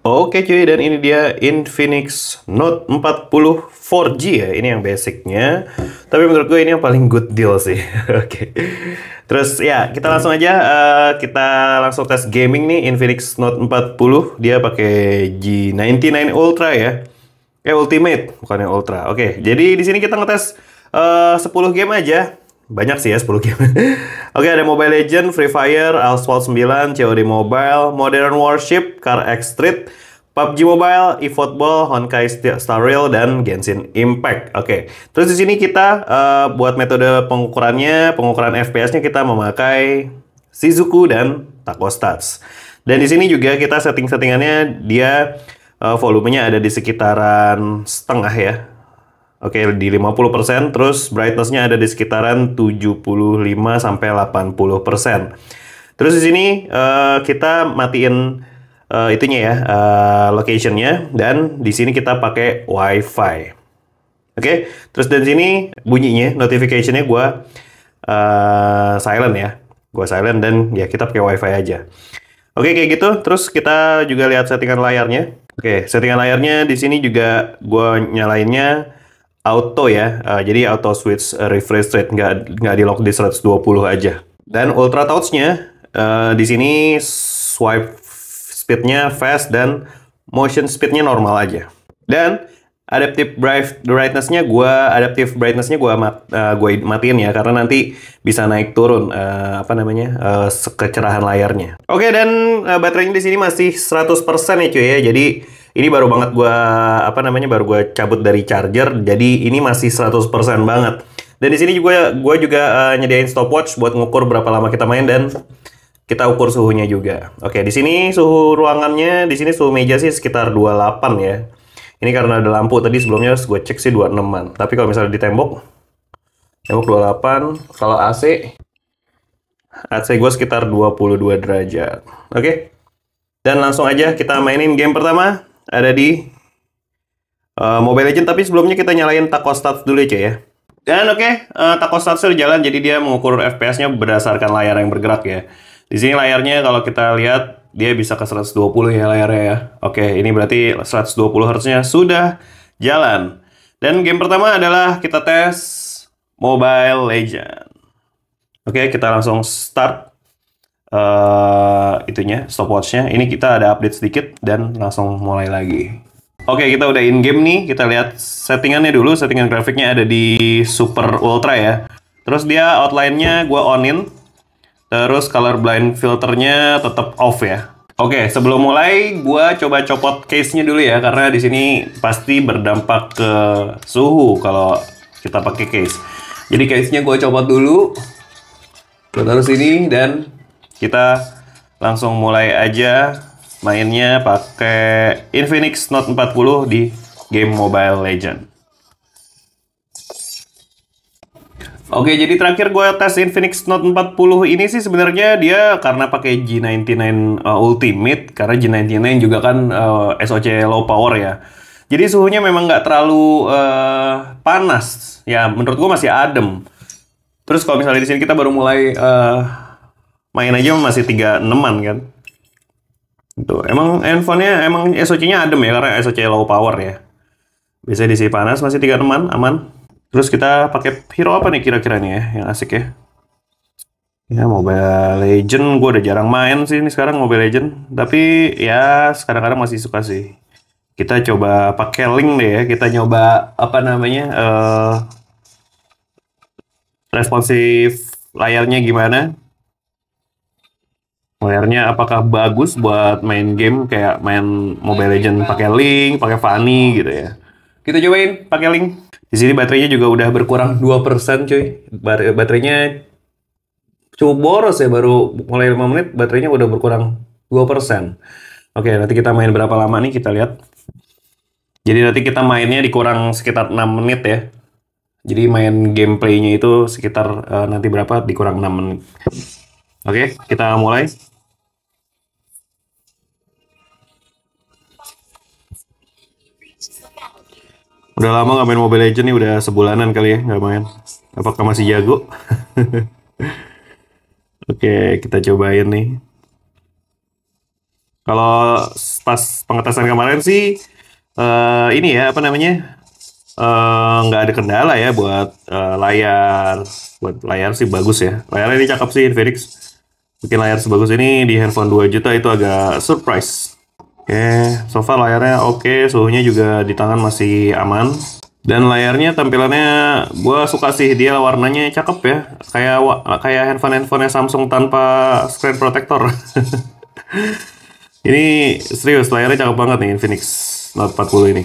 Oke cuy, dan ini dia Infinix Note 40 4G ya. Ini yang basicnya. Tapi menurut gue ini yang paling good deal sih. Oke. Terus ya, kita langsung aja kita langsung tes gaming nih Infinix Note 40. Dia pakai G99 Ultra ya. Ultimate, bukannya Ultra. Oke, jadi di sini kita ngetes 10 game aja. Banyak sih ya 10 game. Oke, ada Mobile Legends, Free Fire, Asphalt 9, COD Mobile, Modern Warship, Car X Street, PUBG Mobile, eFootball, Honkai Star Rail, dan Genshin Impact. Oke, terus di sini kita buat metode pengukuran FPS-nya kita memakai Shizuku dan Taco Stats. Dan di sini juga kita settingannya dia volumenya ada di sekitaran setengah ya. Oke, di 50%, terus brightness-nya ada di sekitaran 75 sampai 80%. Terus di sini kita matiin itunya ya, location-nya, dan di sini kita pakai WiFi. Oke, terus dari sini bunyinya, notification-nya gue silent ya. Gue silent dan ya kita pakai WiFi aja. Oke, kayak gitu. Terus kita juga lihat settingan layarnya. Oke, settingan layarnya di sini juga gue nyalainnya auto ya, jadi auto switch refresh rate, nggak di lock di 120 aja. Dan ultra touch-nya di sini swipe speed-nya fast dan motion speed-nya normal aja. Dan adaptive brightness-nya gue matiin ya, karena nanti bisa naik turun kecerahan layarnya. Oke, dan baterainya di sini masih 100% ya cuy ya. Jadi ini baru banget baru gue cabut dari charger, jadi ini masih 100% banget. Dan di sini gue juga nyediain stopwatch buat ngukur berapa lama kita main dan kita ukur suhunya juga. Oke, di sini suhu ruangannya, di sini suhu meja sih sekitar 28 ya. Ini karena ada lampu, tadi sebelumnya gue cek sih 26-an. Tapi kalau misalnya di tembok 28, kalau AC gue sekitar 22 derajat. Oke. Dan langsung aja kita mainin game pertama. Ada di Mobile Legends, tapi sebelumnya kita nyalain Taco Stats dulu aja ya. Dan oke, Taco Stats udah jalan, jadi dia mengukur FPS-nya berdasarkan layar yang bergerak ya. Di sini layarnya kalau kita lihat dia bisa ke 120 ya layarnya ya. Oke, ini berarti 120 Hz-nya sudah jalan. Dan game pertama adalah kita tes Mobile Legends. Oke, kita langsung start stopwatch-nya. Ini kita ada update sedikit dan langsung mulai lagi. Oke, kita udah in game nih. Kita lihat settingannya dulu. Settingan grafiknya ada di Super Ultra ya. Terus dia outline-nya gue on-in. Terus color blind filternya tetap off ya. Oke, sebelum mulai gue coba copot case-nya dulu ya, karena di sini pasti berdampak ke suhu kalau kita pakai case. Jadi case-nya gue copot dulu. Gue taruh sini dan kita langsung mulai aja mainnya pakai Infinix Note 40 di game Mobile Legends. Oke, jadi terakhir gue tes Infinix Note 40 ini sih sebenarnya dia karena pakai G99 Ultimate, karena G99 juga kan SoC low power ya. Jadi suhunya memang nggak terlalu panas, ya menurut gue masih adem. Terus kalau misalnya di sini kita baru mulai main aja masih 36-an kan. Tuh, emang handphonenya emang SoC-nya adem ya, karena SoC low power ya. Biasanya di sini panas masih 36-an, aman. Terus kita pakai hero apa nih kira-kira nih ya, yang asik ya. Ya, Mobile Legend gue udah jarang main sih ini sekarang Mobile Legend. Tapi ya kadang-kadang masih suka sih. Kita coba pakai link deh ya, kita nyoba responsif layarnya gimana. Layarnya apakah bagus buat main game kayak main Mobile Legend pakai link, pakai Funny gitu ya. Kita cobain pakai link. Di sini baterainya juga udah berkurang 2% cuy. Baterainya cukup boros ya, baru mulai 5 menit baterainya udah berkurang 2%. Oke, nanti kita main berapa lama nih kita lihat. Jadi nanti kita mainnya dikurang sekitar 6 menit ya. Jadi main gameplaynya itu sekitar nanti berapa dikurang 6 menit. Oke, kita mulai. Udah lama nggak main Mobile Legends nih, udah sebulanan kali ya nggak main. Apakah masih jago? Oke, kita cobain nih. Kalau pas pengetesan kemarin sih ini ya apa namanya nggak ada kendala ya buat layar. Buat layar sih bagus ya. Layarnya ini cakep sih Infinix. Bikin layar sebagus ini di handphone 2 juta itu agak surprise. Oke, so far layarnya oke, suhunya juga di tangan masih aman. Dan layarnya tampilannya gua suka sih, dia warnanya cakep ya. Kayak handphone-handphone Samsung tanpa screen protector. Ini serius layarnya cakep banget nih Infinix Note 40 ini.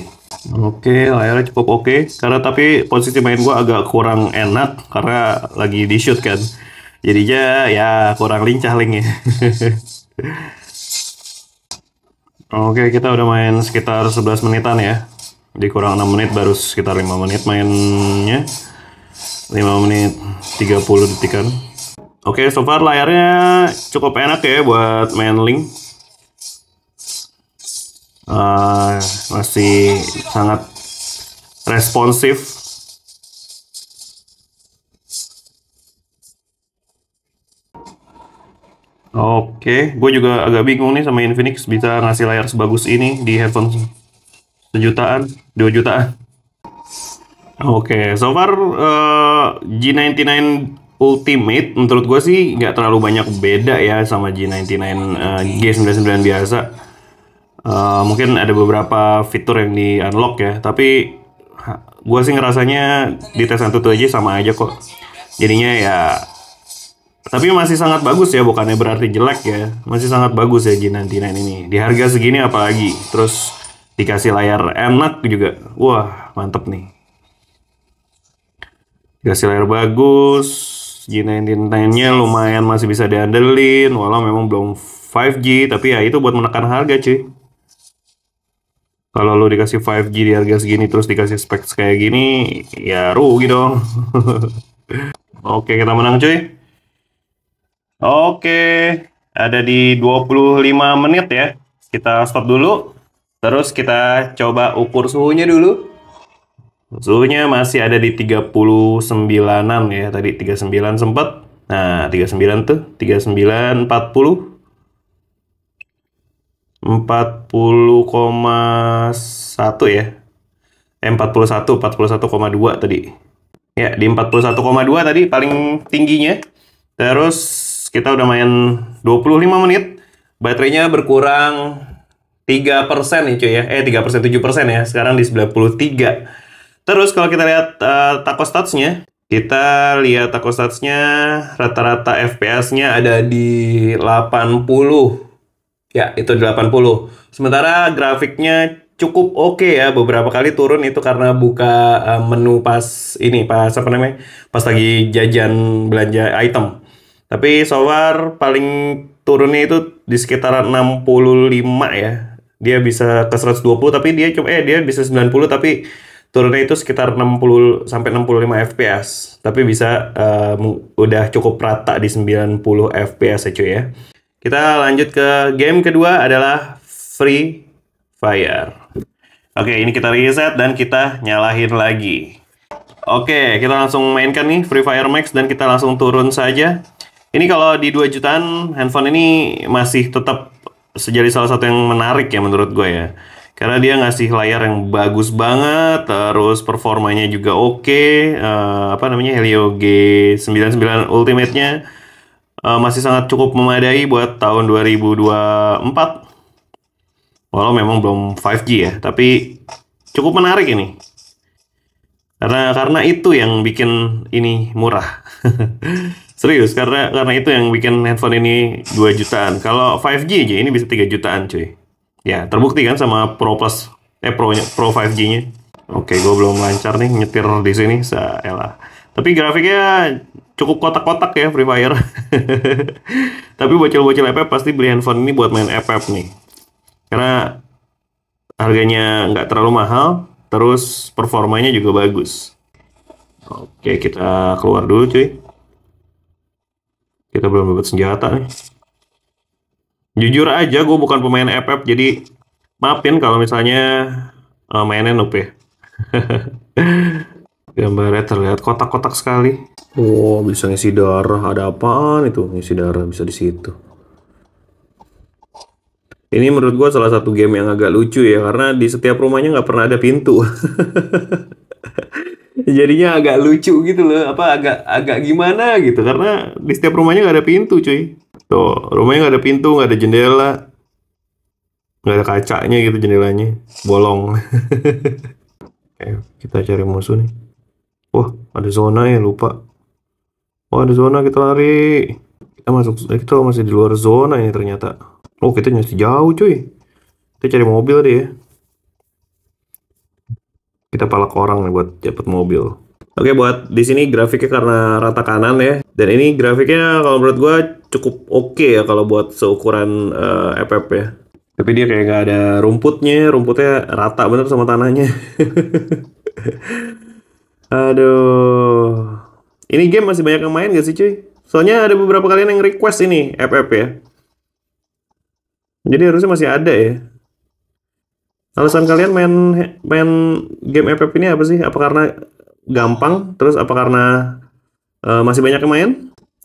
Oke, layarnya cukup oke. Karena tapi posisi main gua agak kurang enak karena lagi di shoot kan. Jadinya ya kurang lincah linknya. Oke, kita udah main sekitar 11 menitan ya. Dikurang 6 menit baru sekitar 5 menit mainnya. 5 menit 30 detikan. Oke, so far layarnya cukup enak ya buat main link. Masih sangat responsif. Oke, gue juga agak bingung nih sama Infinix bisa ngasih layar sebagus ini di handphone sejutaan, 2 jutaan. Oke, so far G99 Ultimate menurut gue sih nggak terlalu banyak beda ya sama G99 G99 biasa. Mungkin ada beberapa fitur yang di unlock ya, tapi gue sih ngerasanya di tes Antutu aja sama aja kok. Jadinya ya, tapi masih sangat bagus ya, bukannya berarti jelek ya. Masih sangat bagus ya G99 ini. Di harga segini apalagi, terus dikasih layar enak juga. Wah, mantep nih. Dikasih layar bagus, G99-nya lumayan masih bisa diandelin, walau memang belum 5G, tapi ya itu buat menekan harga cuy. Kalau lo dikasih 5G di harga segini terus dikasih spek kayak gini, ya rugi dong. Oke, kita menang cuy. Oke, ada di 25 menit ya. Kita stop dulu. Terus kita coba ukur suhunya dulu. Suhunya masih ada di 39-an ya. Tadi 39 sempat. Nah, 39 tuh. 39, 40. 40,1 ya. 41,2 tadi. Ya, di 41,2 tadi paling tingginya. Terus kita udah main 25 menit. Baterainya berkurang 3% nih cuy ya. 3%, 7% ya. Sekarang di 93. Terus kalau kita lihat taco stats-nya, kita lihat taco stats-nya rata-rata FPS-nya ada di 80. Ya, itu di 80. Sementara grafiknya cukup oke ya. Beberapa kali turun itu karena buka menu pas apa namanya? Pas lagi jajan belanja item. Tapi so far paling turunnya itu di sekitar 65 ya. Dia bisa ke 120 tapi dia bisa 90 tapi turunnya itu sekitar 60 sampai 65 fps. Tapi bisa udah cukup rata di 90 fps ya cuy ya. Kita lanjut ke game kedua adalah Free Fire. Oke, ini kita reset dan kita nyalahin lagi. Oke, kita langsung mainkan nih Free Fire Max dan kita langsung turun saja. Ini kalau di 2 jutaan handphone ini masih tetap jadi salah satu yang menarik ya menurut gue ya. Karena dia ngasih layar yang bagus banget, terus performanya juga oke. Apa namanya, Helio G99 Ultimate-nya masih sangat cukup memadai buat tahun 2024. Walau memang belum 5G ya, tapi cukup menarik ini. Karena itu yang bikin ini murah. Serius, karena itu yang bikin handphone ini 2 jutaan. Kalau 5G aja ini bisa 3 jutaan cuy. Ya, terbukti kan sama Pro Plus, Pro 5G-nya. Oke, gue belum lancar nih nyetir di sini, salah. Tapi grafiknya cukup kotak-kotak ya Free Fire. Tapi bocil-bocil FF pasti beli handphone ini buat main FF nih. Karena harganya nggak terlalu mahal, terus performanya juga bagus. Oke, kita keluar dulu cuy. Kita belum dapat senjata nih. Jujur aja, gue bukan pemain FF, jadi maafin kalau misalnya mainnya noob ya. Gambarnya terlihat kotak-kotak sekali. Oh, bisa ngisi darah. Ada apaan itu? Ngisi darah bisa di situ. Ini menurut gua salah satu game yang agak lucu ya, karena di setiap rumahnya nggak pernah ada pintu. Jadinya agak lucu gitu loh, apa agak agak gimana gitu, karena di setiap rumahnya nggak ada pintu, cuy. Tuh, rumahnya nggak ada pintu, nggak ada jendela, nggak ada kacanya gitu jendelanya, bolong. Oke, kita cari musuh nih. Wah, ada zona ya, lupa. Wah, ada zona, kita lari. Kita masih di luar zona ini ternyata. Oh, kita masih jauh, cuy. Kita cari mobil deh ya. Kita palak orang nih buat dapat mobil. Oke, buat di sini grafiknya karena rata kanan ya. Dan ini grafiknya kalau menurut gua cukup oke ya kalau buat seukuran FF ya. Tapi dia kayak nggak ada rumputnya rata bener sama tanahnya. Aduh. Ini game masih banyak yang main gak sih, cuy? Soalnya ada beberapa kalian yang request ini FF ya. Jadi harusnya masih ada ya. Alasan kalian main main game FF ini apa sih? Apa karena gampang? Terus apa karena masih banyak yang main?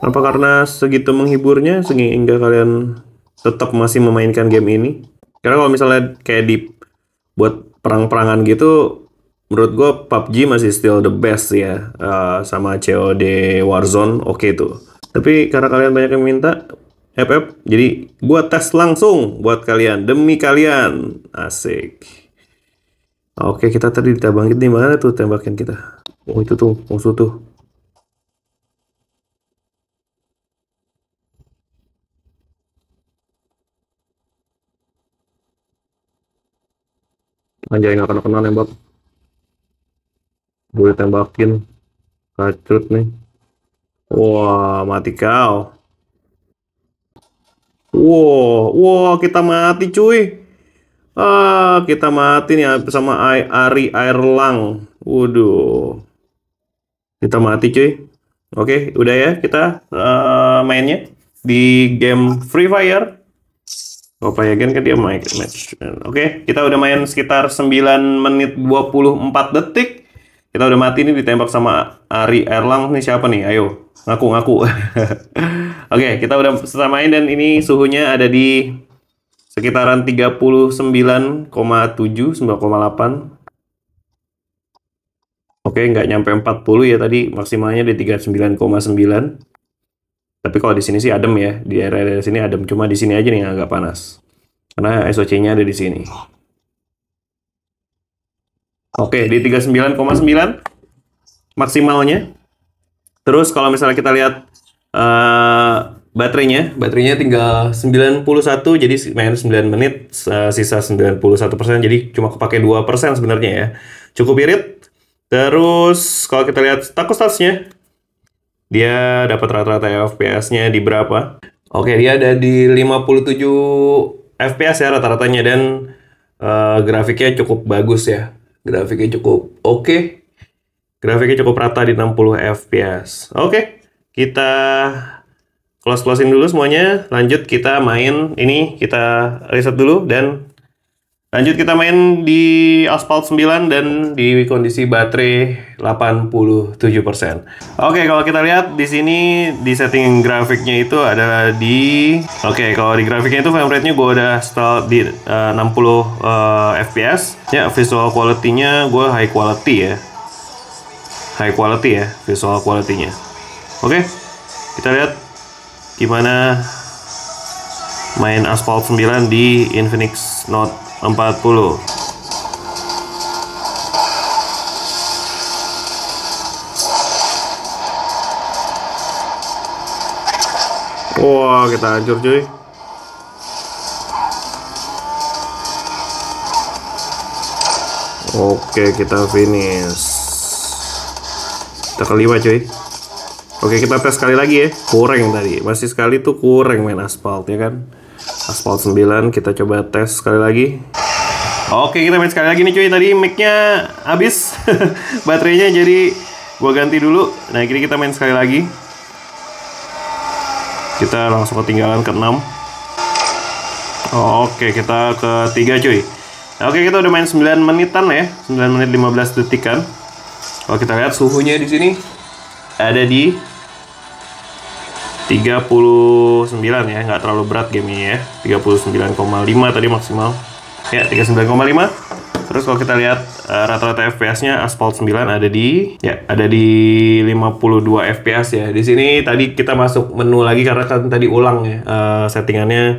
Apa karena segitu menghiburnya sehingga kalian tetap masih memainkan game ini? Karena kalau misalnya kayak di buat perang-perangan gitu, menurut gue PUBG masih still the best ya, sama COD Warzone oke tuh. Tapi karena kalian banyak yang minta FF, jadi gue tes langsung buat kalian, demi kalian. Asik. Oke, kita tadi ditembangin di mana tuh tembakin kita? Oh, itu tuh musuh tuh. Anjay, nggak kena-kena nembak. Gue tembakin. Kacut nih. Wah, mati kau. Wow, kita mati cuy. Kita mati nih sama Ari Airlang. Waduh. Kita mati cuy. Oke, udah ya kita mainnya di game Free Fire. Apa ya kan dia main match. Oke, kita udah main sekitar 9 menit 24 detik. Kita udah mati nih ditembak sama Ari Erlang. Nih siapa nih? Ayo, ngaku-ngaku. Oke, kita udah selesai main dan ini suhunya ada di sekitaran 39,7, 9,8. Oke, nggak nyampe 40 ya tadi, maksimalnya di 39,9. Tapi kalau di sini sih adem ya, di area sini adem. Cuma di sini aja nih yang agak panas. Karena SOC-nya ada di sini. Oke, di 39,9 maksimalnya. Terus kalau misalnya kita lihat baterainya tinggal 91, jadi main 9 menit, sisa 91%, jadi cuma kepake 2% sebenarnya ya. Cukup irit. Terus kalau kita lihat statusnya, dia dapat rata-rata FPS-nya di berapa? Oke, dia ada di 57 FPS ya rata-ratanya, dan grafiknya cukup bagus ya. Grafiknya cukup oke. Grafiknya cukup rata di 60 FPS. Oke, kita close-closein dulu semuanya. Lanjut kita main ini, kita reset dulu dan lanjut kita main di Asphalt 9 dan di kondisi baterai 87%. Oke, kalau kita lihat di sini di setting grafiknya itu adalah di kalau di grafiknya itu frame rate-nya gue udah setel di 60 FPS. Ya, visual quality-nya gue high quality ya. High quality ya visual quality-nya. Oke, kita lihat gimana main Asphalt 9 di Infinix Note 40. Wah, kita hancur cuy. Oke, kita finish. Kita kelima cuy. Oke, kita tes sekali lagi ya. Kurang tadi, masih sekali tuh kurang main Asphalt ya kan. Asphalt 9 kita coba tes sekali lagi. Oke, kita main sekali lagi nih cuy. Tadi mic-nya habis baterainya, jadi gua ganti dulu. Nah, kini kita main sekali lagi. Kita langsung ketinggalan ke 6. Oke, kita ke 3 cuy. Oke, kita udah main 9 menitan ya. 9 menit 15 detikan. Kalau kita lihat suhunya di sini ada di 39 ya, nggak terlalu berat game ini ya. 39,5 tadi maksimal. Ya, 39,5. Terus kalau kita lihat rata-rata FPS-nya Asphalt 9 ada di 52 FPS ya. Di sini tadi kita masuk menu lagi karena kan tadi ulang ya settingan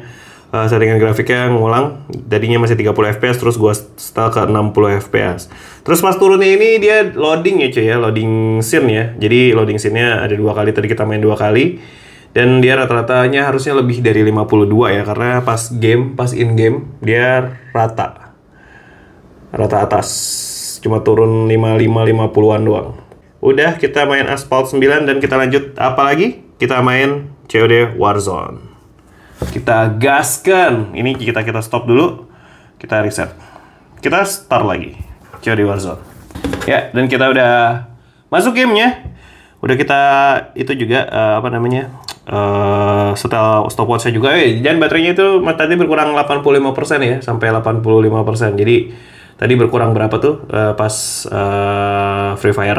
grafiknya ngulang. Tadinya masih 30 FPS terus gua setel ke 60 FPS. Terus pas turunnya ini dia loading ya cuy ya, loading scene ya. Jadi loading scene-nya ada 2 kali, tadi kita main 2 kali. Dan dia rata-ratanya harusnya lebih dari 52 ya, karena pas in game dia rata atas, cuma turun 50-an doang. Udah, kita main Asphalt 9 dan kita lanjut apa lagi? Kita main COD Warzone. Kita gaskan. Ini kita stop dulu. Kita reset. Kita start lagi. COD Warzone. Ya, dan kita udah masuk gamenya. Udah kita itu juga setel stopwatch-nya juga. Dan baterainya itu tadi berkurang 85% ya, sampai 85%. Jadi tadi berkurang berapa tuh pas Free Fire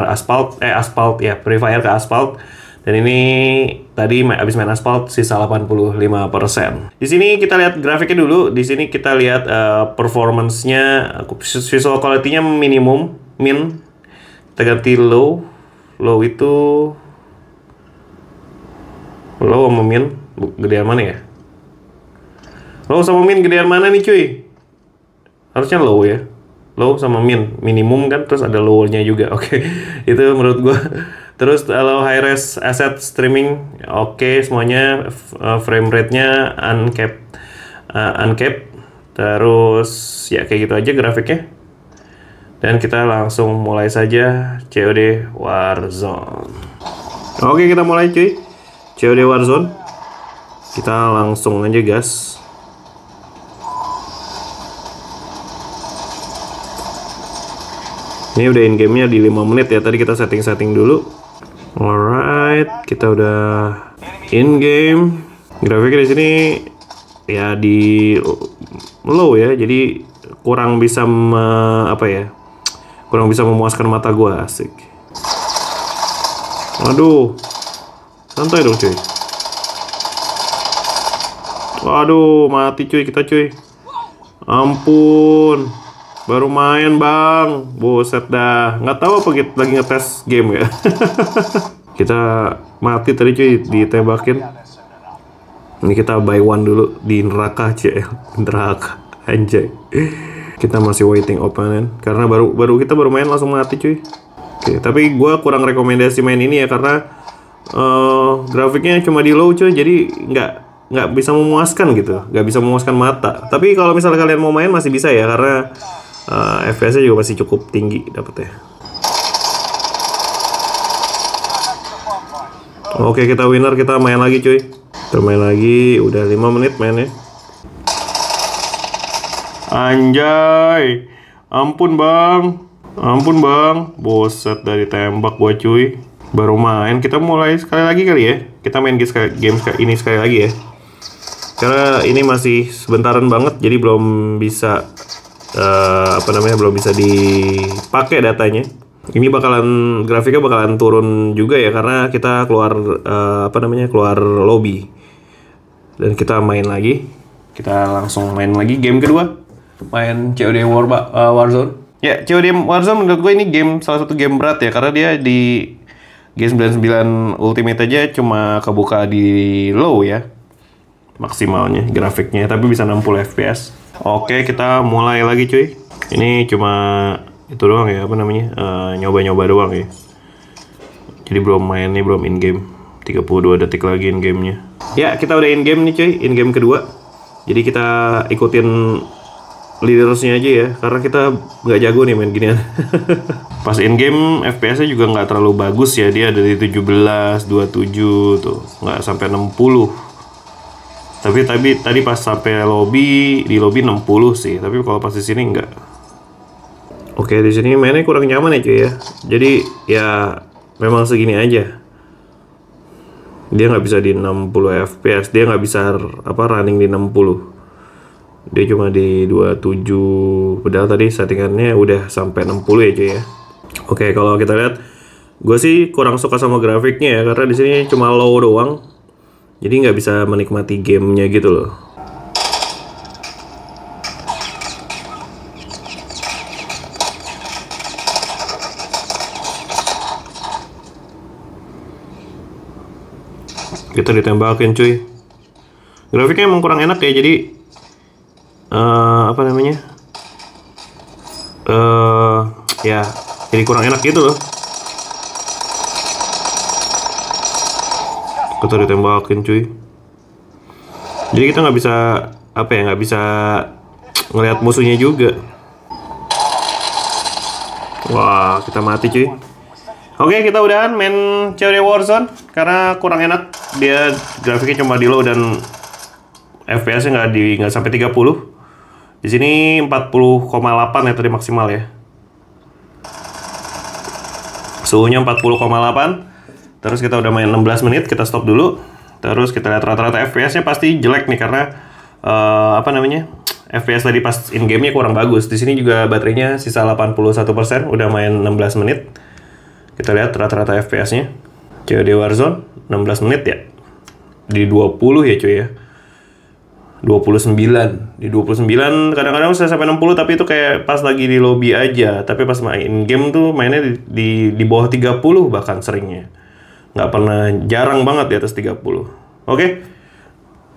Free Fire ke Asphalt. Dan ini tadi abis main Asphalt sisa 85%. Di sini kita lihat grafiknya dulu. Di sini kita lihat performance-nya, visual quality-nya min. Kita ganti low. Low sama min gedean mana ya? Low sama min gedean mana nih cuy? Harusnya low ya. Low sama minimum kan, terus ada low-nya juga. Oke. Itu menurut gua. Terus kalau high res asset streaming oke, semuanya frame rate-nya uncapped. Terus ya kayak gitu aja grafiknya. Dan kita langsung mulai saja COD Warzone. Oke, kita mulai cuy. COD Warzone. Kita langsung aja gas. Ini udah in game-nya di 5 menit ya. Tadi kita setting dulu. Alright, kita udah in game. Grafiknya di sini ya di low ya. Jadi kurang bisa kurang bisa memuaskan mata gua, asik. Waduh. Santai dong, cuy. Waduh, mati cuy kita cuy. Ampun. Baru main bang, buset dah. Nggak tahu apa kita lagi ngetes game ya. Kita mati tadi cuy, ditembakin. Ini kita buy one dulu di neraka cuy, neraka, anjay. Kita masih waiting opponent karena kita baru main langsung mati cuy. Oke, tapi gue kurang rekomendasi main ini ya karena grafiknya cuma di low cuy, jadi nggak bisa memuaskan gitu, nggak bisa memuaskan mata. Tapi kalau misalnya kalian mau main masih bisa ya karena FPS-nya juga masih cukup tinggi dapetnya. Oke, kita winner, kita main lagi cuy. Kita main lagi, udah 5 menit mainnya. Anjay. Ampun bang. Boset dari tembak gua cuy. Baru main, kita mulai sekali lagi kali ya. Kita main game ini sekali lagi ya. Karena ini masih sebentaran banget, jadi belum bisa belum bisa dipakai datanya. Ini grafiknya bakalan turun juga ya karena kita keluar keluar lobby. Dan kita main lagi. Kita langsung main lagi game kedua. Main COD Warzone. Ya, COD Warzone menurut gue ini salah satu game berat ya karena dia di G99 Ultimate aja cuma kebuka di low ya. Maksimalnya grafiknya, tapi bisa 60 FPS. Oke, kita mulai lagi cuy. Ini cuma itu doang ya, nyoba-nyoba doang ya. Jadi belum in game. 32 detik lagi in gamenya. Ya, kita udah in game nih cuy, in game kedua. Jadi kita ikutin leadersnya aja ya, karena kita nggak jago nih main ginian. Pas in game FPS-nya juga nggak terlalu bagus ya, dia dari 17, 27 tuh, nggak sampai 60. Tapi tadi pas sampai di lobby 60 sih, tapi kalau pas di sini enggak. Oke, di sini mainnya kurang nyaman ya cuy ya. Jadi ya memang segini aja. Dia nggak bisa di 60 FPS, dia nggak bisa running di 60. Dia cuma di 27. Padahal tadi settingannya udah sampai 60 ya cuy ya. Oke, kalau kita lihat, gue sih kurang suka sama grafiknya ya karena di sini cuma low doang. Jadi nggak bisa menikmati gamenya gitu loh. Kita ditembakin cuy. Grafiknya emang kurang enak ya, jadi apa namanya? Ya, jadi kurang enak gitu loh. Kita ditembakin cuy. Jadi kita nggak bisa apa ya, nggak bisa ngelihat musuhnya juga. Wah, kita mati cuy. Oke, kita udahan main COD Warzone karena kurang enak. Dia grafiknya cuma di low dan FPS-nya nggak sampai 30. Di sini 40,8 ya tadi maksimal ya. Suhunya 40,8. Terus kita udah main 16 menit, kita stop dulu. Terus kita lihat rata-rata FPS-nya pasti jelek nih karena apa namanya? FPS tadi pas in game-nya kurang bagus. Di sini juga baterainya sisa 81%, udah main 16 menit. Kita lihat rata-rata FPS-nya. COD Warzone 16 menit ya. Di 20 ya cuy ya. 29. Di 29 kadang-kadang saya sampai 60, tapi itu kayak pas lagi di lobby aja. Tapi pas main game tuh mainnya di bawah 30 bahkan seringnya. Nggak pernah, jarang banget di atas 30. Oke.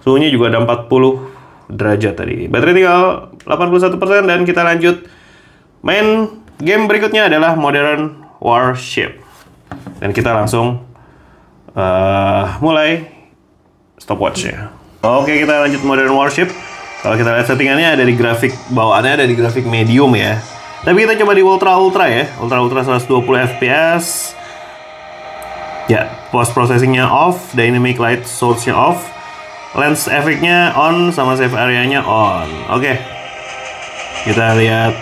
Suhunya juga ada 40 derajat tadi. Baterai tinggal 81% dan kita lanjut. Main game berikutnya adalah Modern Warship. Dan kita langsung mulai stopwatch ya. Oke, kita lanjut Modern Warship. Kalau kita lihat settingannya ada di grafik bawaannya, ada di grafik medium ya. Tapi kita coba di ultra ya. Ultra 120 fps. Ya, post processingnya off, dynamic light source-nya off, lens efeknya on, sama save area-nya on. Oke. Kita lihat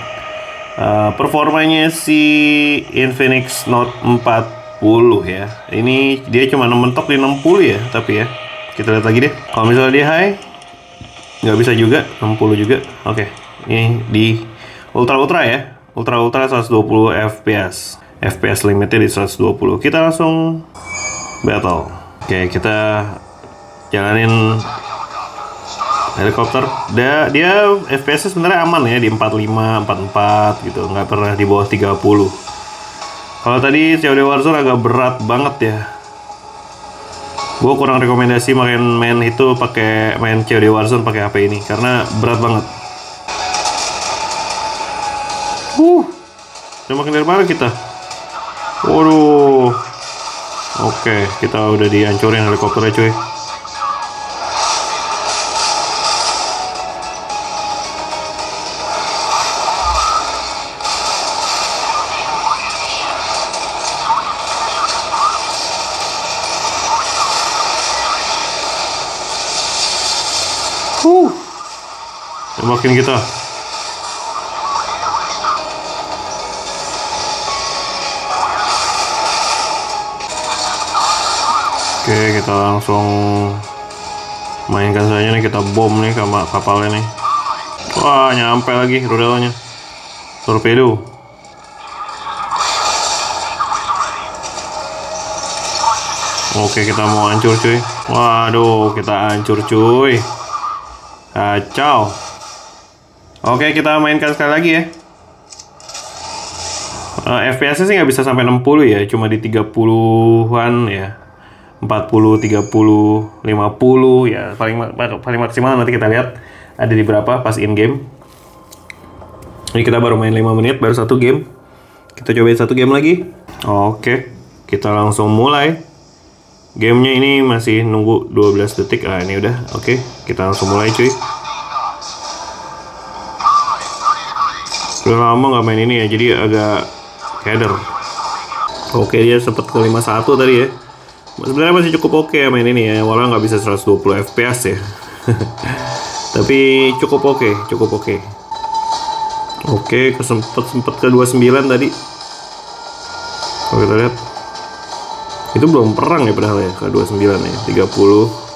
performanya si Infinix Note 40 ya. Ini dia cuma mentok di 60 ya, tapi ya. Kita lihat lagi deh. Kalau misalnya dia high, nggak bisa juga, 60 juga. Oke. Ini di ultra ya. Ultra 120 fps. FPS limitnya di 120. Kita langsung battle. Oke, kita jalanin helikopter. Dia FPS sebenarnya aman ya, di 45, 44 gitu, nggak pernah di bawah 30. Kalau tadi COD Warzone agak berat banget ya. Gue kurang rekomendasi main itu pakai main COD Warzone pakai HP ini karena berat banget. Udah makin dari mana kita? Waduh. Oke, kita udah dihancurin helikopternya cuy. Tembakin kita. Oke, kita langsung mainkan saja nih, kita bom nih sama kapalnya nih. Wah, nyampe lagi rudalnya. Torpedo. Oke, kita mau hancur cuy. Waduh, kita hancur cuy. Kacau. Oke, kita mainkan sekali lagi ya. FPS-nya sih nggak bisa sampai 60 ya, cuma di 30-an ya. 40, 30, 50 ya, paling maksimal nanti kita lihat ada di berapa pas in game. Ini kita baru main 5 menit, baru satu game. Kita cobain satu game lagi. Oke, kita langsung mulai. Gamenya ini masih nunggu 12 detik. Ah, ini udah. Oke, kita langsung mulai cuy. Udah lama nggak main ini ya, jadi agak header. Oke, dia sempat ke 51 tadi ya. Sebenarnya masih cukup oke ya main ini ya, walau nggak bisa 120 fps ya. Tapi cukup oke. Oke, sempat ke 29 tadi. Kalau kita lihat, itu belum perang ya padahal ya, ke 29 ya, 30.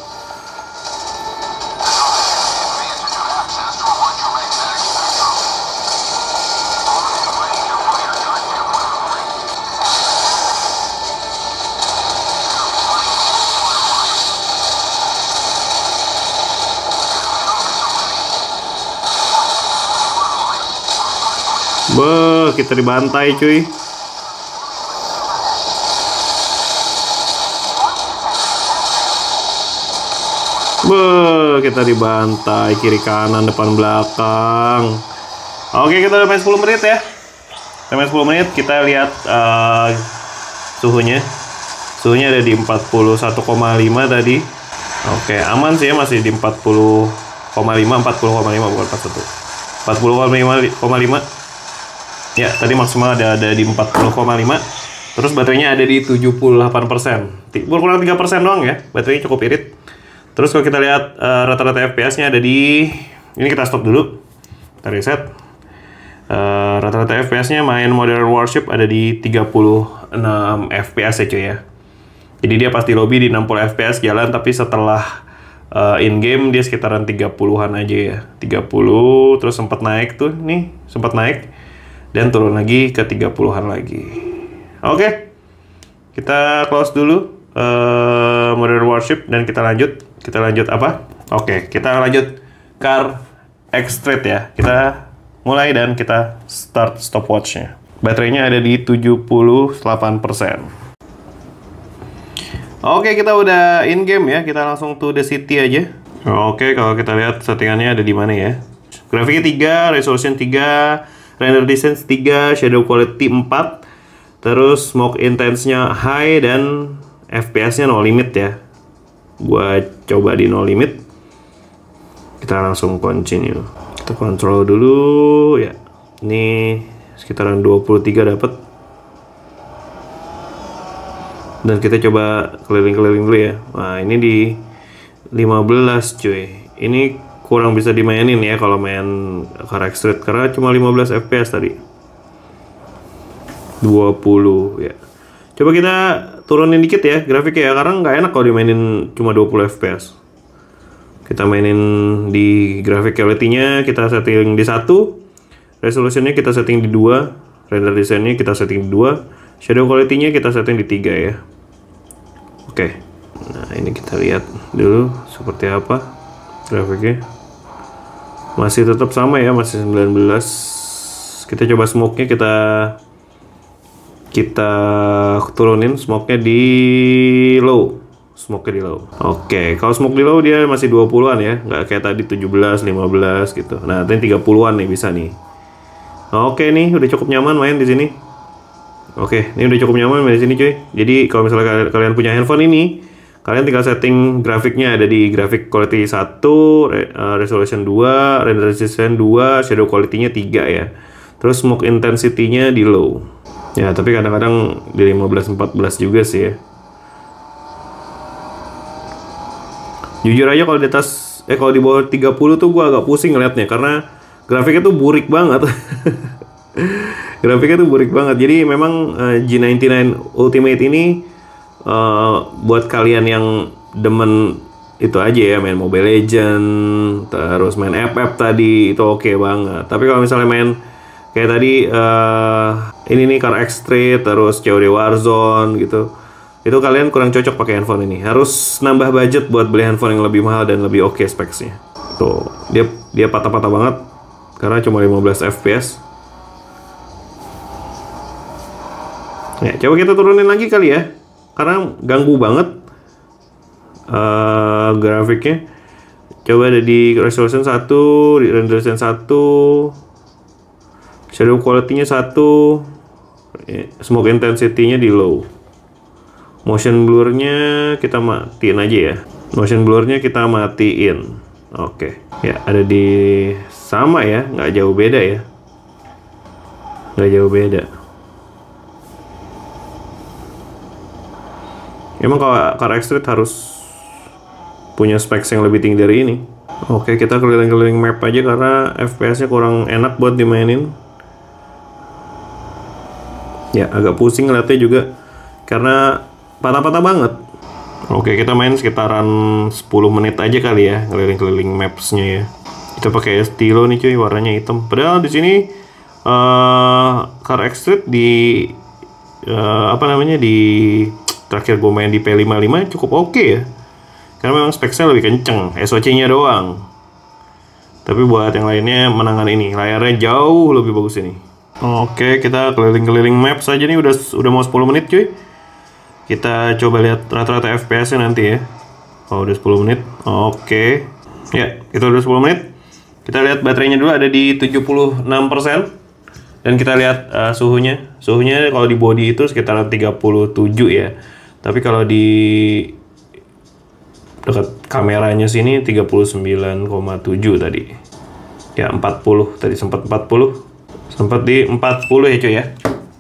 Beuh, kita dibantai cuy. Beuh, kita dibantai kiri kanan depan belakang. Oke, kita udah main 10 menit ya. Kita main 10 menit, kita lihat suhunya. Suhunya ada di 41,5 tadi. Oke, aman sih ya, masih di 40,5 bukan 41. 40,5. Ya, tadi maksimal ada di 40,5. Terus baterainya ada di 78%. Kurang 3% doang ya. Baterainya cukup irit. Terus kalau kita lihat rata-rata FPS-nya ada di, ini kita stop dulu, kita reset. Rata-rata FPS-nya main Modern Warship ada di 36 FPS ya cuy ya. Jadi dia pas di lobby di 60 FPS jalan, tapi setelah in-game dia sekitaran 30-an aja ya. 30, terus sempat naik tuh, nih sempat naik. Dan turun lagi ke 30-an lagi. Oke, kita close dulu Modern Warship dan kita lanjut. Kita lanjut apa? Oke, kita lanjut Car X-Street ya. Kita mulai dan kita start stopwatch-nya. Baterainya ada di 78%. Oke, kita udah in game ya. Kita langsung to the city aja. Oke, kalau kita lihat settingannya ada di mana ya. Grafiknya 3, resolution 3, render distance 3, shadow quality 4. Terus smoke intense-nya high dan FPS-nya no limit ya. Gua coba di no limit. Kita langsung continue. Kita kontrol dulu ya. Ini sekitaran 23 dapat. Dan kita coba keliling-keliling dulu ya. Nah, ini di 15 cuy. Ini kurang bisa dimainin ya kalau main Car X-Street karena cuma 15 FPS tadi. 20 ya. Coba kita turunin dikit ya grafiknya ya, karena nggak enak kalau dimainin cuma 20 fps. Kita mainin di graphic quality-nya, kita setting di 1, resolutionnya kita setting di 2, render design-nya kita setting di 2, shadow quality-nya kita setting di 3 ya. Oke, nah ini kita lihat dulu seperti apa grafiknya. Masih tetap sama ya, masih 19. Kita coba smoke-nya kita turunin smoke-nya di low. Smoke-nya di low. Oke, kalau smoke di low dia masih 20-an ya, nggak kayak tadi 17, 15 gitu. Nah, ini 30-an nih bisa nih. Oke nih, udah cukup nyaman main di sini. Oke, ini udah cukup nyaman main di sini cuy. Jadi kalau misalnya kalian punya handphone ini, kalian tinggal setting grafiknya ada di graphic quality 1, resolution 2, render distance 2, shadow quality-nya 3 ya. Terus smoke intensity-nya di low. Ya, tapi kadang-kadang di 15-14 juga sih ya. Jujur aja kalau di atas kalau di bawah 30 tuh gua agak pusing ngeliatnya karena grafiknya tuh burik banget. Grafiknya tuh burik banget. Jadi memang G99 Ultimate ini buat kalian yang demen itu aja ya, main Mobile Legend, terus main FF tadi itu oke banget. Tapi kalau misalnya main kayak tadi ini nih Car X-Street, terus COD Warzone gitu, itu kalian kurang cocok pakai handphone ini. Harus nambah budget buat beli handphone yang lebih mahal dan lebih oke specs-nya. Tuh, dia patah-patah banget karena cuma 15 fps. Ya, coba kita turunin lagi kali ya, karena ganggu banget grafiknya. Coba ada di resolution 1, di render distance 1, shadow quality-nya 1, smoke intensity-nya di low. Motion blur-nya kita matiin aja ya. Motion blur-nya kita matiin. Oke. Ya, ada di sama ya, nggak jauh beda ya. Nggak jauh beda. Emang kalau Car X-Street harus punya specs yang lebih tinggi dari ini. Oke, kita keliling-keliling map aja karena FPS-nya kurang enak buat dimainin. Ya, agak pusing ngeliatnya juga karena patah-patah banget. Oke, kita main sekitaran 10 menit aja kali ya, keliling-keliling maps-nya ya. Kita pakai stilo nih cuy, warnanya hitam. Padahal di sini Car X-Street di di terakhir gue main di P55 cukup oke ya. Karena memang specs-nya lebih kenceng, SoC-nya doang. Tapi buat yang lainnya menangan ini, layarnya jauh lebih bagus ini. Oke, kita keliling-keliling map saja nih, udah mau 10 menit cuy. Kita coba lihat rata-rata FPS-nya nanti ya. Oh, udah 10 menit. Oke. Ya, itu udah 10 menit. Kita lihat baterainya dulu ada di 76%. Dan kita lihat suhunya. Suhunya kalau di body itu sekitar 37 ya. Tapi kalau di dekat kameranya sini 39,7 tadi. Ya, 40. Tadi sempat 40. Sempat di 40 ya cuy ya.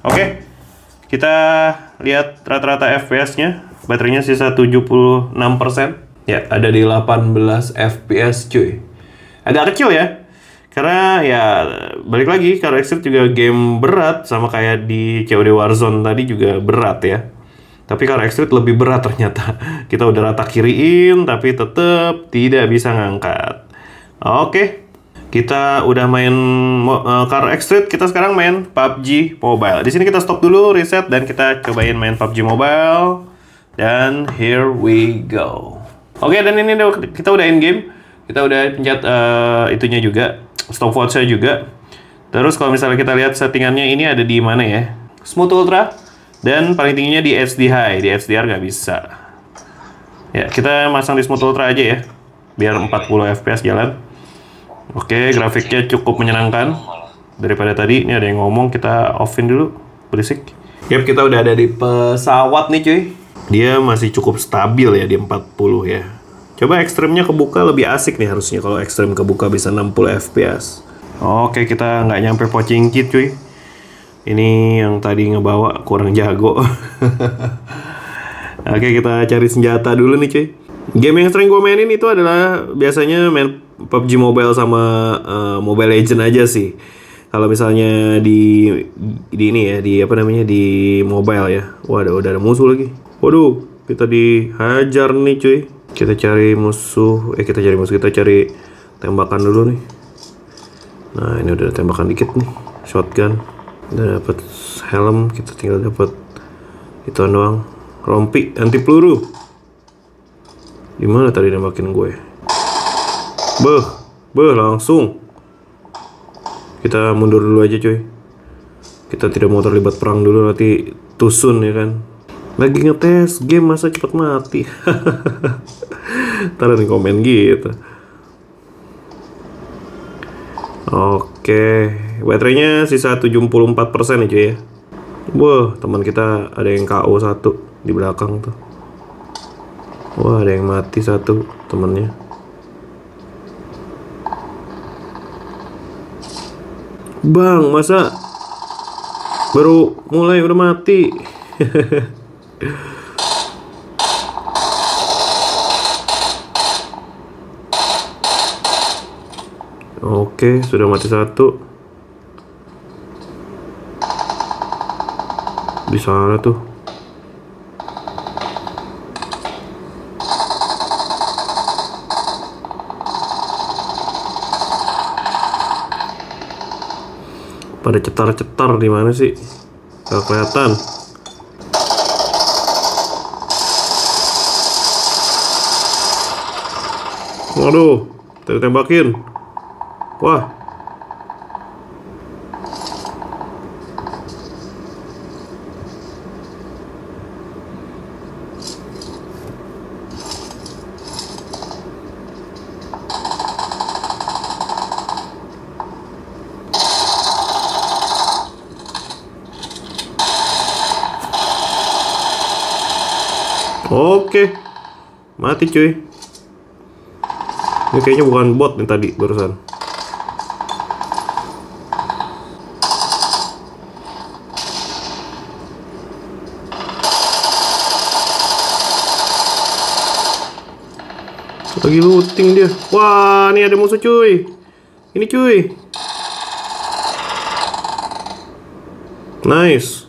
Oke. Kita lihat rata-rata FPS-nya. Baterainya sisa 76%. Ya, ada di 18 FPS cuy. Agak kecil ya. Karena ya balik lagi, Car Extreme juga game berat sama kayak di COD Warzone tadi juga berat ya. Tapi Car Extreme lebih berat ternyata. Kita udah rata kiriin tapi tetap tidak bisa ngangkat. Oke. Kita udah main Car Extreme, kita sekarang main PUBG Mobile. Di sini kita stop dulu, reset, dan kita cobain main PUBG Mobile. Dan here we go. Oke, dan ini kita udah in game. Kita udah pencet itunya juga, stopwatch-nya juga. Terus kalau misalnya kita lihat settingannya ini ada di mana ya? Smooth Ultra, dan paling tingginya di HD High, di HDR nggak bisa. Ya, kita masang di Smooth Ultra aja ya, biar 40 FPS jalan. Oke, grafiknya cukup menyenangkan. Daripada tadi, ini ada yang ngomong, kita offin dulu, berisik. Yap, kita udah ada di pesawat nih cuy. Dia masih cukup stabil ya di 40 ya. Coba ekstremnya kebuka lebih asik nih harusnya. Kalau ekstrem kebuka bisa 60 FPS. Oke, kita nggak nyampe pocing kit cuy. Ini yang tadi ngebawa kurang jago. Oke, kita cari senjata dulu nih cuy. Game yang sering gue mainin itu adalah biasanya main PUBG Mobile sama Mobile Legend aja sih. Kalau misalnya di ini ya, di apa namanya, di mobile ya. Wah, udah ada musuh lagi. Waduh, kita dihajar nih cuy. Kita cari musuh, kita cari tembakan dulu nih. Nah, ini udah tembakan dikit nih, shotgun. Udah dapat helm, kita tinggal dapat itu doang. Rompi anti peluru. Gimana tadi nembakin gue? Beh, langsung. Kita mundur dulu aja cuy. Kita tidak mau terlibat perang dulu, nanti tusun ya kan. Lagi ngetes game masa cepat mati. Ntar nih komen gitu. Oke, baterainya sisa 74% ya cuy ya. Wah, teman kita ada yang KO satu di belakang tuh. Wah, ada yang mati satu temennya. Bang, masa baru mulai udah mati? Oke, sudah mati satu. Di sana tuh. Pada cetar-cetar di mana sih? Gak kelihatan. Waduh, tembakin. Wah. Oke, mati cuy. Ini kayaknya bukan bot nih tadi barusan. Lagi looting dia. Wah, ini ada musuh cuy. Ini cuy. Nice.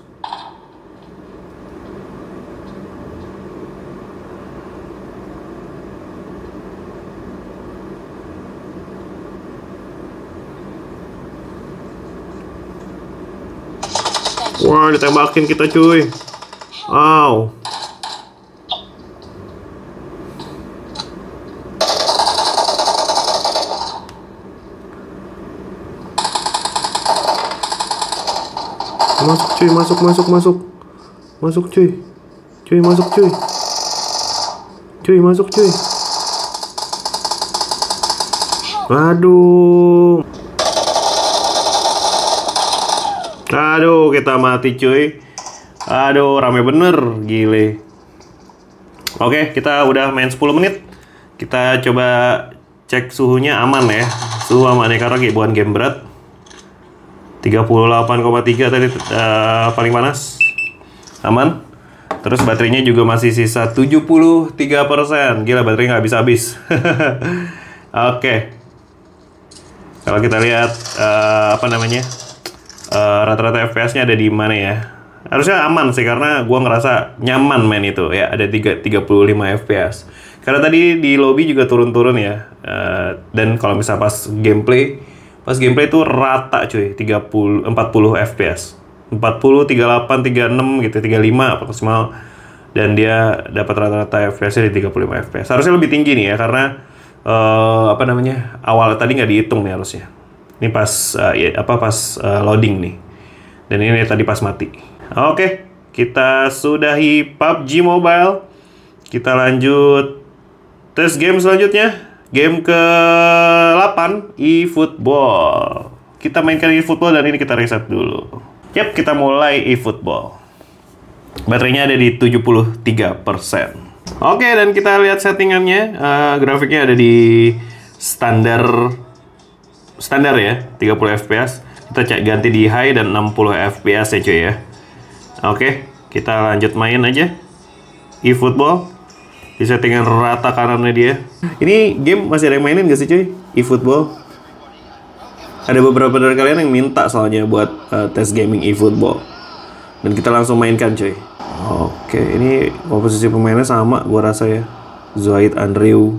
Wah, ditembakin kita cuy. Wow. Masuk cuy, masuk cuy. Cuy, masuk cuy. Cuy, masuk cuy. Aduh. Aduh, kita mati cuy. Aduh, rame bener, gile. Oke, kita udah main 10 menit. Kita coba cek suhunya aman ya. Suhu aman ya, karena bukan game berat. 38,3 tadi paling panas. Aman. Terus baterainya juga masih sisa 73%. Gila, baterainya nggak habis-habis. Oke. Kalau kita lihat rata-rata FPS-nya ada di mana ya? Harusnya aman sih, karena gua ngerasa nyaman main itu ya. Ada 35 FPS. Karena tadi di lobby juga turun-turun ya. Dan kalau misalnya pas gameplay itu rata cuy, 40 FPS. 40, 38, 36 gitu, 35 maksimal. Dan dia dapat rata-rata FPS-nya di 35 FPS. Harusnya lebih tinggi nih ya, karena awal tadi nggak dihitung nih harusnya. Ini pas loading nih. Dan ini tadi pas mati. Oke, kita sudahi PUBG Mobile. Kita lanjut tes game selanjutnya. Game ke-8, eFootball. Kita mainkan eFootball dan ini kita reset dulu. Yap, kita mulai eFootball. Baterainya ada di 73%. Oke, dan kita lihat settingannya. Grafiknya ada di standar ya, 30 fps. Kita cek ganti di high dan 60 fps ya cuy ya. Oke, kita lanjut main aja eFootball. Di settingan rata kanannya dia. Ini game masih ada yang mainin gak sih cuy? eFootball. Ada beberapa dari kalian yang minta soalnya buat tes gaming eFootball. Dan kita langsung mainkan cuy. Oke, ini komposisi pemainnya sama gua rasa ya. Zoid Andreu,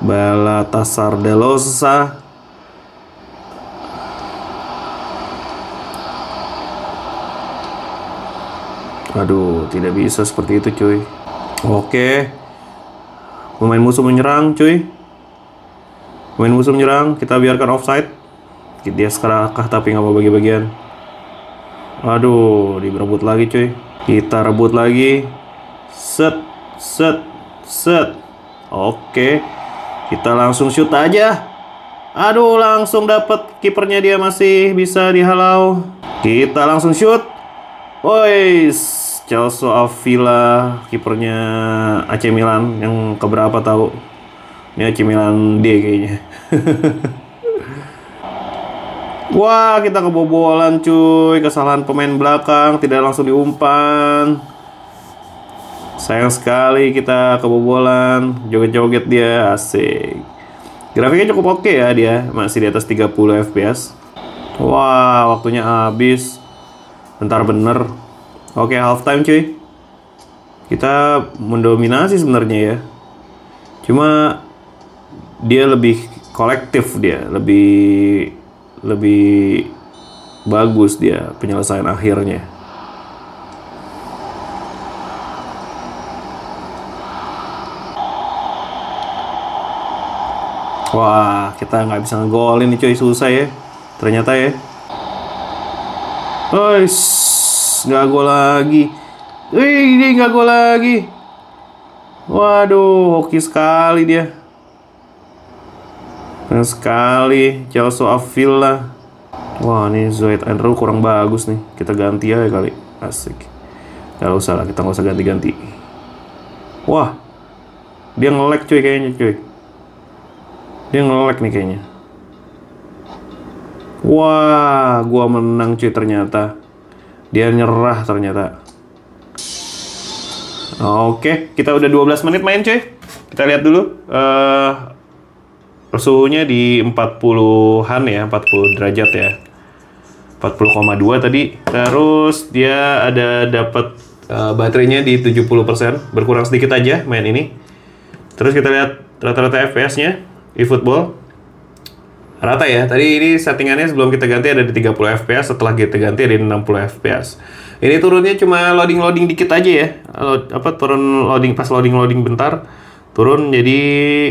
Baltasar Delosa, aduh, tidak bisa seperti itu cuy. Oke, pemain musuh menyerang cuy. Pemain musuh menyerang, kita biarkan offside. Dia sekerakah tapi nggak mau bagi-bagian. Aduh, direbut lagi cuy. Kita rebut lagi. Set. Oke, kita langsung shoot aja. Aduh, langsung dapat, kipernya dia masih bisa dihalau. Kita langsung shoot. Wois. Celso Avila, kipernya AC Milan yang keberapa tahu? Ini AC Milan D kayaknya. Wah, kita kebobolan cuy. Kesalahan pemain belakang, tidak langsung diumpan. Sayang sekali kita kebobolan. Joget-joget dia, asik. Grafiknya cukup oke ya dia, masih di atas 30 fps. Wah, waktunya habis. Bentar bener. Oke, halftime cuy. Kita mendominasi sebenarnya ya. Cuma dia lebih kolektif, dia lebih bagus dia penyelesaian akhirnya. Wah, kita nggak bisa ngegolin nih cuy, susah ya. Ternyata ya. Nggak gol lagi. Ini nggak gol lagi. Waduh, hoki sekali dia. Keren sekali, Celso Avila. Wah, ini Zoid Andrew kurang bagus nih. Kita ganti aja kali. Asik. Gak usah lah, kita nggak usah ganti-ganti. Wah, dia nge-lag cuy kayaknya cuy. Dia nge-lag nih kayaknya. Wah, gua menang cuy ternyata. Dia nyerah ternyata. Oke, kita udah 12 menit main cuy. Kita lihat dulu. Suhunya di 40-an ya, 40 derajat ya. 40,2 tadi. Terus dia ada dapat baterainya di 70%, berkurang sedikit aja main ini. Terus kita lihat rata-rata FPS-nya eFootball. Rata ya. Tadi ini settingannya sebelum kita ganti ada di 30 fps, setelah kita ganti ada di 60 fps. Ini turunnya cuma loading dikit aja ya. Turun loading pas loading bentar. Turun, jadi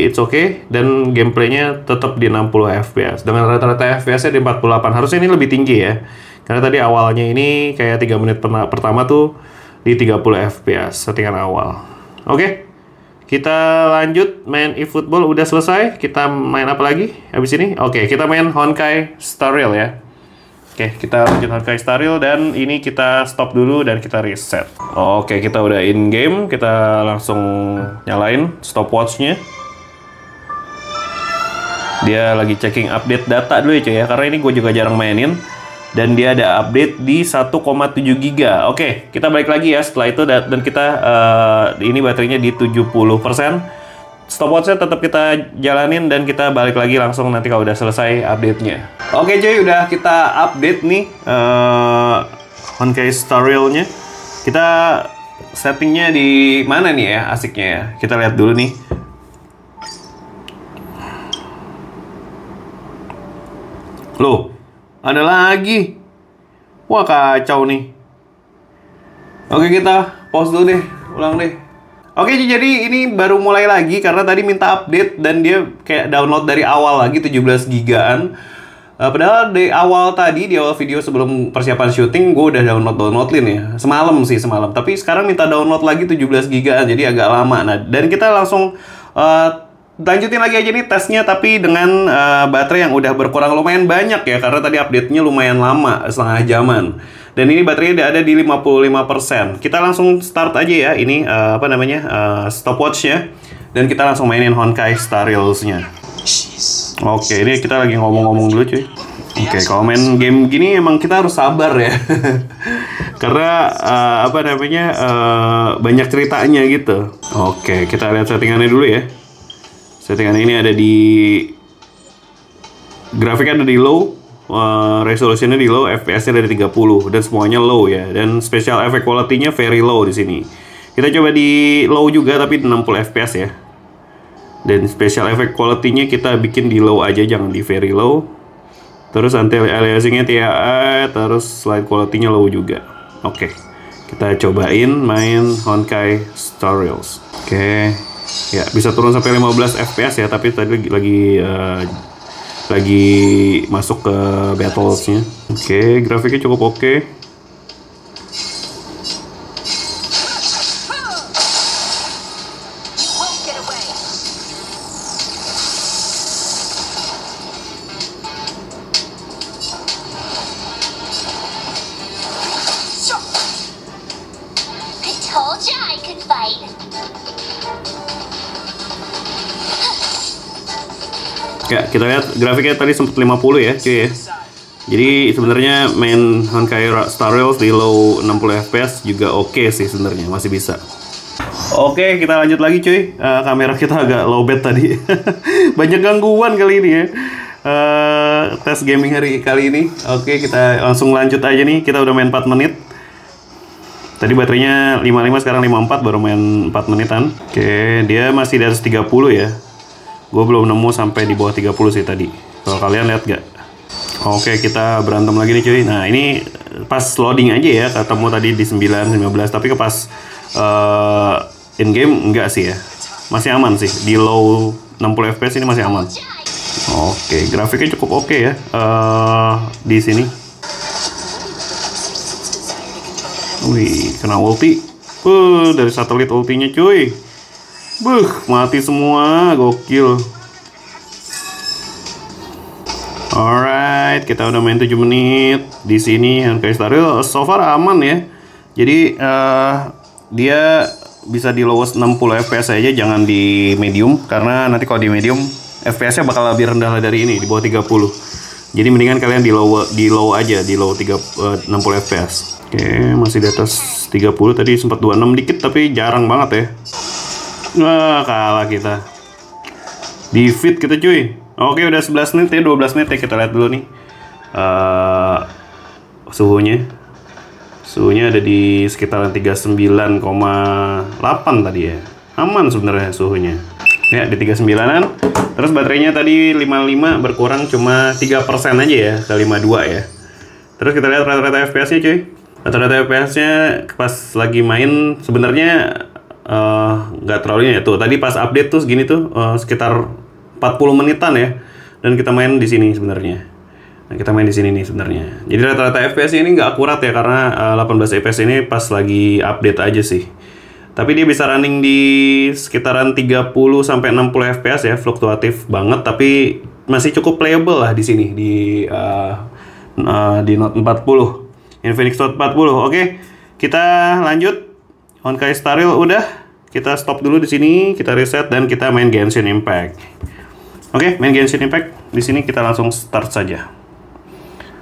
it's okay. Dan gameplaynya tetap di 60 fps. Dengan rata-rata fps-nya di 48. Harusnya ini lebih tinggi ya. Karena tadi awalnya ini kayak 3 menit pertama tuh di 30 fps settingan awal. Oke, kita lanjut main eFootball udah selesai. Kita main apa lagi habis ini? Oke, kita main Honkai Star Rail ya. Oke, kita lanjut Honkai Star Rail dan ini kita stop dulu dan kita reset. Oke, kita udah in game, kita langsung nyalain stopwatch-nya. Dia lagi checking update data dulu ya cuy ya, karena ini gue juga jarang mainin. Dan dia ada update di 1,7 GB. Oke, kita balik lagi ya setelah itu dan kita ini baterainya di 70%. Stopwatch-nya tetap kita jalanin dan kita balik lagi langsung nanti kalau udah selesai update-nya. Oke cuy, udah kita update nih Honkai Star Rail-nya. Kita settingnya di mana nih ya asiknya ya? Kita lihat dulu nih. Loh, ada lagi. Wah, kacau nih. Oke, kita pause dulu deh. Ulang deh. Oke, jadi ini baru mulai lagi karena tadi minta update dan dia kayak download dari awal lagi 17 gigaan. Padahal di awal tadi, di awal video sebelum persiapan syuting, gue udah downloadin ya. Semalam. Tapi sekarang minta download lagi 17 gigaan, jadi agak lama. Nah, dan kita langsung lanjutin lagi aja nih tesnya, tapi dengan baterai yang udah berkurang lumayan banyak ya, karena tadi update-nya lumayan lama, setengah jaman. Dan ini baterainya udah ada di 55%. Kita langsung start aja ya, ini stopwatch-nya. Dan kita langsung mainin Honkai Star Rails-nya. Oke, ini kita lagi ngomong-ngomong dulu cuy. Oke, kalau main game gini emang kita harus sabar ya. Karena banyak ceritanya gitu. Oke, kita lihat settingannya dulu ya. Settingan ini ada di grafiknya ada di low, resolusinya di low, FPS-nya ada di 30 dan semuanya low ya. Dan special effect quality-nya very low di sini. Kita coba di low juga tapi 60 FPS ya. Dan special effect quality-nya kita bikin di low aja, jangan di very low. Terus anti-aliasing-nya TAA, terus slide quality-nya low juga. Oke. Kita cobain main Honkai Star Rails. Oke. Ya, bisa turun sampai 15 FPS ya, tapi tadi lagi masuk ke battles-nya. Oke, grafiknya cukup oke. Ya, kita lihat grafiknya tadi sempat 50 ya, cuy ya. Jadi sebenarnya main Honkai Star Rails di low 60 FPS juga oke sih sebenarnya, masih bisa. Oke, kita lanjut lagi cuy. Kamera kita agak lowbat tadi. Banyak gangguan kali ini ya. Tes gaming hari kali ini. Oke, kita langsung lanjut aja nih. Kita udah main 4 menit. Tadi baterainya 55, sekarang 54, baru main 4 menitan. Oke, dia masih di atas 30 ya. Gue belum nemu sampai di bawah 30 sih tadi. Kalau kalian lihat gak? Oke, kita berantem lagi nih cuy. Nah, ini pas loading aja ya, ketemu tadi di 9, 15. Tapi ke pas in-game enggak sih ya. Masih aman sih. Di low 60 FPS ini masih aman. Oke, grafiknya cukup oke ya di sini. Wih, kena ulti. Dari satelit ultinya cuy. Mati semua, gokil. Alright, kita udah main 7 menit di sini Honkai Star Rail. So far aman ya. Jadi dia bisa di lowest 60 FPS aja, jangan di medium, karena nanti kalau di medium FPS-nya bakal lebih rendah dari ini, di bawah 30. Jadi mendingan kalian di low aja, di low 60 FPS. Oke, masih di atas 30, tadi sempat 26 dikit tapi jarang banget ya. Wah, kalah kita. Di feed kita cuy. Oke, udah 11 menit ya, 12 menit ya, kita lihat dulu nih. Suhunya ada di sekitaran 39,8 tadi ya. Aman sebenarnya suhunya. Ya, di 39-an. Terus baterainya tadi 55, berkurang cuma 3% aja ya, ke 52 ya. Terus kita lihat rata-rata FPS-nya cuy. Rata-rata FPS-nya pas lagi main sebenarnya nggak terlalu ya tuh. Tadi pas update tuh segini tuh sekitar 40 menitan ya. Dan kita main di sini sebenarnya. Nah, kita main di sini nih sebenarnya. Jadi rata-rata FPS ini nggak akurat ya, karena 18 FPS ini pas lagi update aja sih. Tapi dia bisa running di sekitaran 30 sampai 60 FPS ya, fluktuatif banget, tapi masih cukup playable lah di sini di Note 40. Infinix Note 40. Oke, kita lanjut. Honkai Star Rail udah. Kita stop dulu di sini, kita reset dan kita main Genshin Impact. Oke, main Genshin Impact. Di sini kita langsung start saja.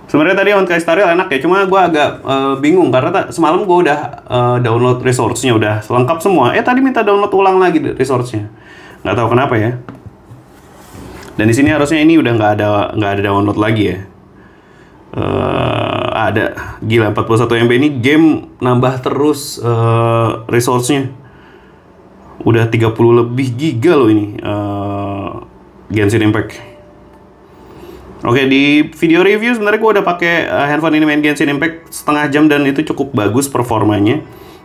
Sebenarnya tadi Honkai Star Rail enak ya, cuma gue agak bingung karena semalam gue udah download resource-nya udah lengkap semua. Tadi minta download ulang lagi resource-nya. Nggak tahu kenapa ya. Dan di sini harusnya ini udah nggak ada download lagi ya. Ada gila 41 MB ini game nambah terus resource-nya. Udah 30 lebih giga loh ini Genshin Impact. Oke, di video review sebenarnya gue udah pakai handphone ini main Genshin Impact setengah jam dan itu cukup bagus performanya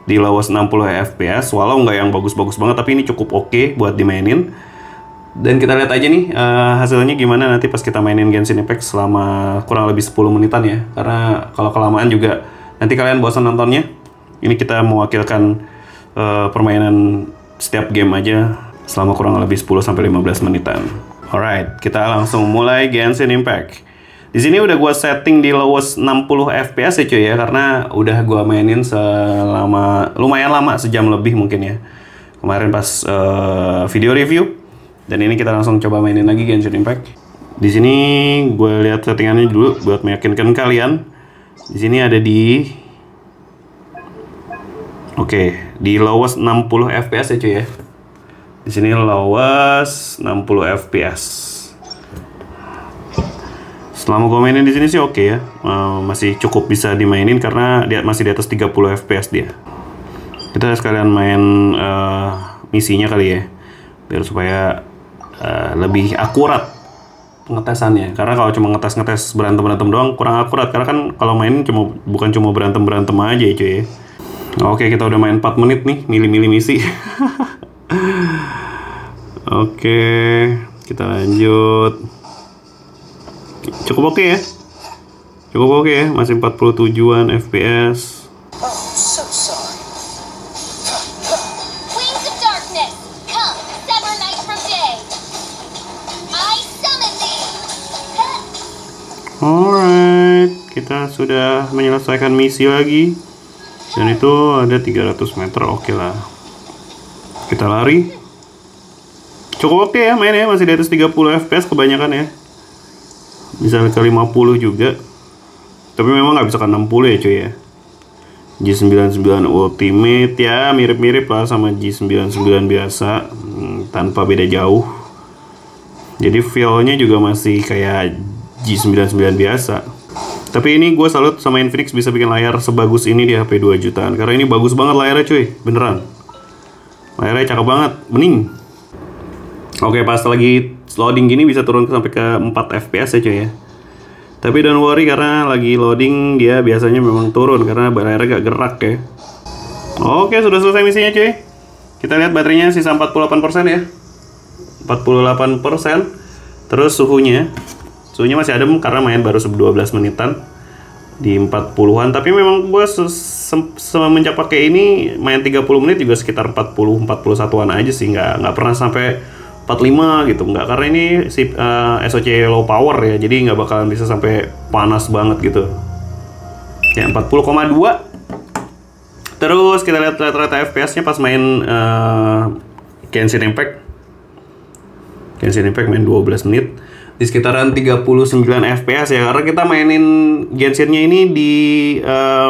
di lowest 60 fps, walau nggak yang bagus-bagus banget tapi ini cukup oke buat dimainin. Dan kita lihat aja nih hasilnya gimana nanti pas kita mainin Genshin Impact selama kurang lebih 10 menitan ya, karena kalau kelamaan juga nanti kalian bosan nontonnya. Ini kita mewakilkan permainan setiap game aja selama kurang lebih 10-15 menitan. Alright, kita langsung mulai Genshin Impact. Di sini udah gua setting di lowest 60 fps ya cuy ya, karena udah gua mainin selama lumayan lama, sejam lebih mungkin ya. Kemarin pas video review. Dan ini kita langsung coba mainin lagi Genshin Impact. Di sini gue lihat settingannya dulu buat meyakinkan kalian. Di sini ada di di lowest 60 fps ya cuy ya. Di sini lowest 60 fps. Selama gue mainin di sini sih oke ya. Masih cukup bisa dimainin karena dia masih di atas 30 fps dia. Kita sekalian main misinya kali ya. Biar supaya lebih akurat pengetesannya. Karena kalau cuma ngetes berantem doang kurang akurat. Karena kan kalau main bukan cuma berantem aja ya cuy ya. Oke, kita udah main 4 menit nih, milih-milih misi. Oke, kita lanjut. Cukup oke ya. Cukup oke ya, masih 47-an FPS. Alright, kita sudah menyelesaikan misi lagi. Dan itu ada 300 meter, oke lah. Kita lari. Cukup oke ya mainnya, masih di atas 30 fps kebanyakan ya. Bisa ke 50 juga. Tapi memang nggak bisa ke 60 ya cuy ya. G99 Ultimate ya mirip-mirip lah sama G99 biasa, tanpa beda jauh. Jadi feel-nya juga masih kayak G99 biasa. Tapi ini gue salut sama Infinix bisa bikin layar sebagus ini di HP 2 jutaan. Karena ini bagus banget layarnya cuy, beneran. Layarnya cakep banget, bening. Oke, pas lagi loading gini bisa turun sampai ke 4 fps ya cuy ya. Tapi don't worry karena lagi loading dia biasanya memang turun karena layarnya gak gerak ya. Oke, sudah selesai misinya cuy. Kita lihat baterainya sisa 48% ya. 48%. Terus suhunya masih adem karena main baru 12 menitan di 40-an. Tapi memang gue semenjak pakai ini main 30 menit juga sekitar 40-41an aja sih, nggak pernah sampai 45 gitu, nggak, karena ini SoC low power ya, jadi nggak bakalan bisa sampai panas banget gitu ya. 40,2. Terus kita lihat rata-rata FPS nya pas main Genshin Impact main 12 menit di sekitaran 39 fps ya, karena kita mainin Genshin-nya ini di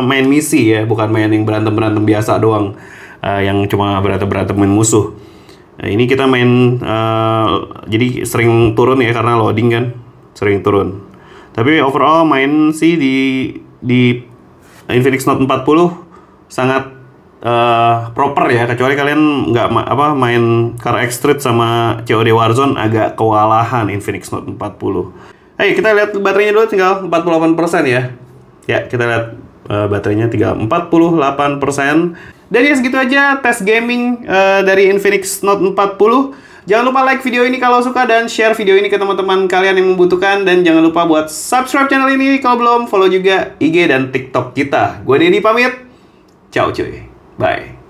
main misi ya, bukan main yang berantem biasa doang, yang cuma berantemin musuh. Nah, ini kita main jadi sering turun ya karena loading kan, sering turun. Tapi overall main sih di Infinix Note 40 sangat proper ya, kecuali kalian nggak main Car X Street sama COD Warzone agak kewalahan Infinix Note 40. Hey, kita lihat baterainya dulu, tinggal 48% ya. Ya, kita lihat baterainya tinggal 48%. Dan ya segitu aja tes gaming dari Infinix Note 40. Jangan lupa like video ini kalau suka dan share video ini ke teman-teman kalian yang membutuhkan. Dan jangan lupa buat subscribe channel ini kalau belum. Follow juga IG dan TikTok kita. Gue Denny pamit. Ciao cuy. Bye.